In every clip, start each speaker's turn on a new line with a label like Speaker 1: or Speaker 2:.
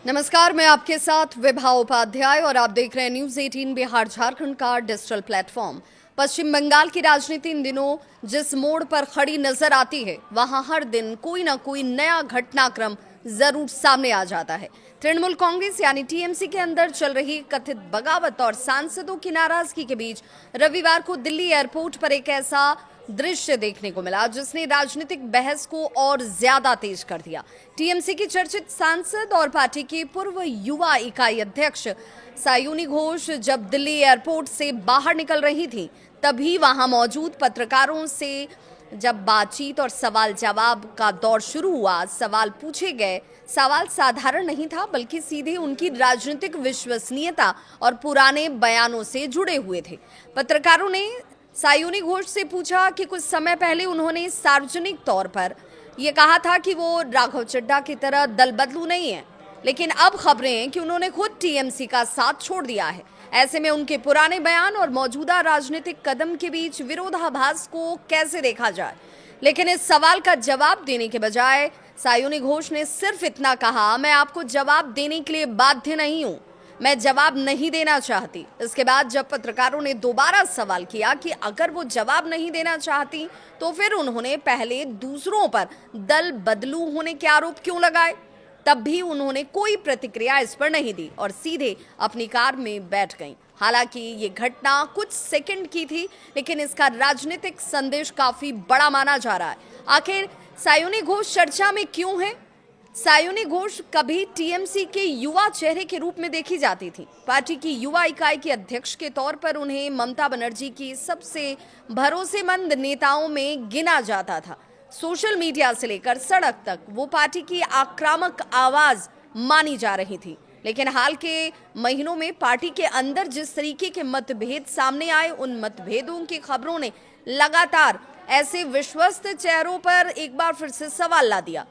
Speaker 1: नमस्कार, मैं आपके साथ विभा उपाध्याय और आप देख रहे हैं न्यूज 18 बिहार झारखंड का डिजिटल प्लेटफॉर्म। पश्चिम बंगाल की राजनीति इन दिनों जिस मोड़ पर खड़ी नजर आती है, वहां हर दिन कोई ना कोई नया घटनाक्रम जरूर सामने आ जाता है। तृणमूल कांग्रेस यानी टीएमसी के अंदर चल रही कथित बगावत और सांसदों की नाराजगी के बीच रविवार को दिल्ली एयरपोर्ट पर एक ऐसा दृश्य देखने को मिला जिसने राजनीतिक बहस को और ज्यादा तेज कर दिया। टीएमसी की चर्चित सांसद और पार्टी की पूर्व युवा इकाई अध्यक्ष सायुनी घोष जब दिल्ली एयरपोर्ट से बाहर निकल रही थी, तभी वहां मौजूद पत्रकारों से जब बातचीत और सवाल जवाब का दौर शुरू हुआ। सवाल पूछे गए। सवाल साधारण नहीं था, बल्कि सीधे उनकी राजनीतिक विश्वसनीयता और पुराने बयानों से जुड़े हुए थे। पत्रकारों ने सायुनी घोष से पूछा कि कुछ समय पहले उन्होंने सार्वजनिक तौर पर यह कहा था कि वो राघव चड्ढा की तरह दल बदलू नहीं है, लेकिन अब खबरें हैं कि उन्होंने खुद टीएमसी का साथ छोड़ दिया है। ऐसे में उनके पुराने बयान और मौजूदा राजनीतिक कदम के बीच विरोधाभास को कैसे देखा जाए। लेकिन इस सवाल का जवाब देने के बजाय सायुनी घोष ने सिर्फ इतना कहा, मैं आपको जवाब देने के लिए बाध्य नहीं हूं, मैं जवाब नहीं देना चाहती। इसके बाद जब पत्रकारों ने दोबारा सवाल किया कि अगर वो जवाब नहीं देना चाहती, तो फिर उन्होंने पहले दूसरों पर दल बदलू होने के आरोप क्यों लगाए, तब भी उन्होंने कोई प्रतिक्रिया इस पर नहीं दी और सीधे अपनी कार में बैठ गईं। हालांकि ये घटना कुछ सेकंड की थी, लेकिन इसका राजनीतिक संदेश काफी बड़ा माना जा रहा है। आखिर सायुनी घोष चर्चा में क्यों है? सायुनी घोष कभी टीएमसी के युवा चेहरे के रूप में देखी जाती थी। पार्टी की युवा इकाई के अध्यक्ष के तौर पर उन्हें ममता बनर्जी की सबसे भरोसेमंद नेताओं में गिना जाता था। सोशल मीडिया से लेकर सड़क तक वो पार्टी की आक्रामक आवाज मानी जा रही थी। लेकिन हाल के महीनों में पार्टी के अंदर जिस तरीके के मतभेद सामने आए, उन मतभेदों की खबरों ने लगातार ऐसे विश्वस्त चेहरों पर एक बार फिर से सवाल ला दिया।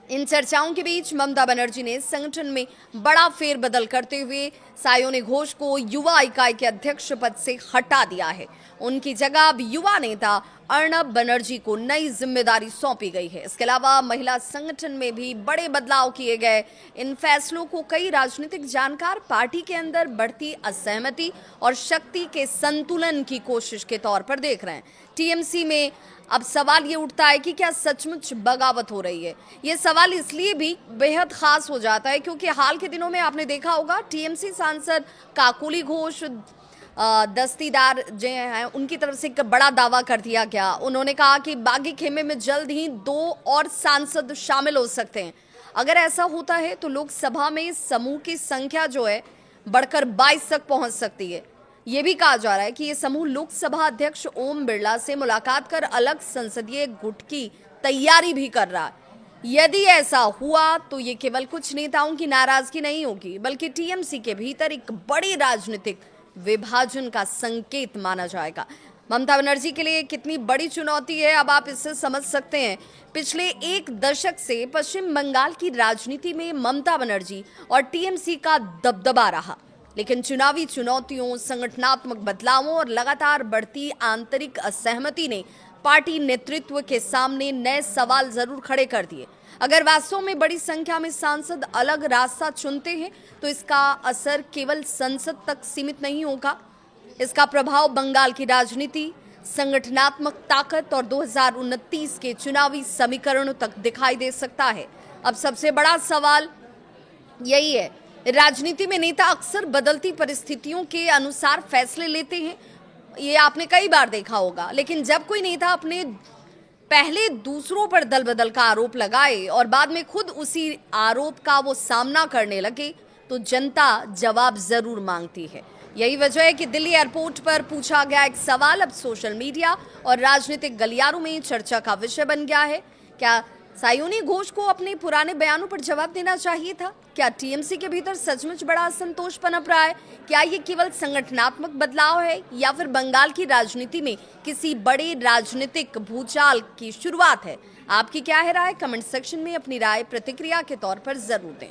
Speaker 1: इन चर्चाओं के बीच ममता बनर्जी ने संगठन में बड़ा फेरबदल करते हुए सायुनी घोष को युवा इकाई के अध्यक्ष पद से हटा दिया है। उनकी जगह अब युवा नेता अर्नब बनर्जी को नई जिम्मेदारी सौंपी गई है। इसके अलावा महिला संगठन में भी बड़े बदलाव किए गए। इन फैसलों को कई राजनीतिक जानकार पार्टी के अंदर बढ़ती असहमति और शक्ति के संतुलन की कोशिश के तौर पर देख रहे हैं। टीएमसी में अब सवाल ये उठता है कि क्या सचमुच बगावत हो रही है। ये सवाल इसलिए भी बेहद खास हो जाता है क्योंकि हाल के दिनों में आपने देखा होगा टीएमसी सांसद काकोली घोष दस्तीदार जो हैं, उनकी तरफ से एक बड़ा दावा कर दिया गया। उन्होंने कहा कि बागी खेमे में जल्द ही 2 और सांसद शामिल हो सकते हैं। अगर ऐसा होता है तो लोकसभा में समूह की संख्या जो है बढ़कर 22 तक पहुंच सकती है। ये भी कहा जा रहा है कि ये समूह लोकसभा अध्यक्ष ओम बिरला से मुलाकात कर अलग संसदीय गुट की तैयारी भी कर रहा है। यदि ऐसा हुआ तो ये केवल कुछ नेताओं की नाराजगी नहीं होगी, बल्कि टीएमसी के भीतर एक बड़ी राजनीतिक विभाजन का संकेत माना जाएगा। ममता बनर्जी के लिए कितनी बड़ी चुनौती है, अब आप इससे समझ सकते हैं। पिछले 1 दशक से पश्चिम बंगाल की राजनीति में ममता बनर्जी और टीएमसी का दबदबा रहा, लेकिन चुनावी चुनौतियों, संगठनात्मक बदलावों और लगातार बढ़ती आंतरिक असहमति ने पार्टी नेतृत्व के सामने नए सवाल जरूर खड़े कर दिए। अगर वास्तव में बड़ी संख्या में सांसद अलग रास्ता चुनते हैं तो इसका असर केवल संसद तक सीमित नहीं होगा। इसका प्रभाव बंगाल की राजनीति, संगठनात्मक ताकत और 2029 के चुनावी समीकरणों तक दिखाई दे सकता है। अब सबसे बड़ा सवाल यही है, राजनीति में नेता अक्सर बदलती परिस्थितियों के अनुसार फैसले लेते हैं। ये आपने कई बार देखा होगा। लेकिन जब कोई नेता अपने पहले दूसरों पर दल बदल का आरोप लगाए और बाद में खुद उसी आरोप का वो सामना करने लगे, तो जनता जवाब जरूर मांगती है। यही वजह है कि दिल्ली एयरपोर्ट पर पूछा गया एक सवाल अब सोशल मीडिया और राजनीतिक गलियारों में चर्चा का विषय बन गया है। क्या सायुनी घोष को अपने पुराने बयानों पर जवाब देना चाहिए था? क्या टीएमसी के भीतर सचमुच बड़ा असंतोष पनप रहा है? क्या ये केवल संगठनात्मक बदलाव है या फिर बंगाल की राजनीति में किसी बड़े राजनीतिक भूचाल की शुरुआत है? आपकी क्या है राय? कमेंट सेक्शन में अपनी राय प्रतिक्रिया के तौर पर जरूर दें।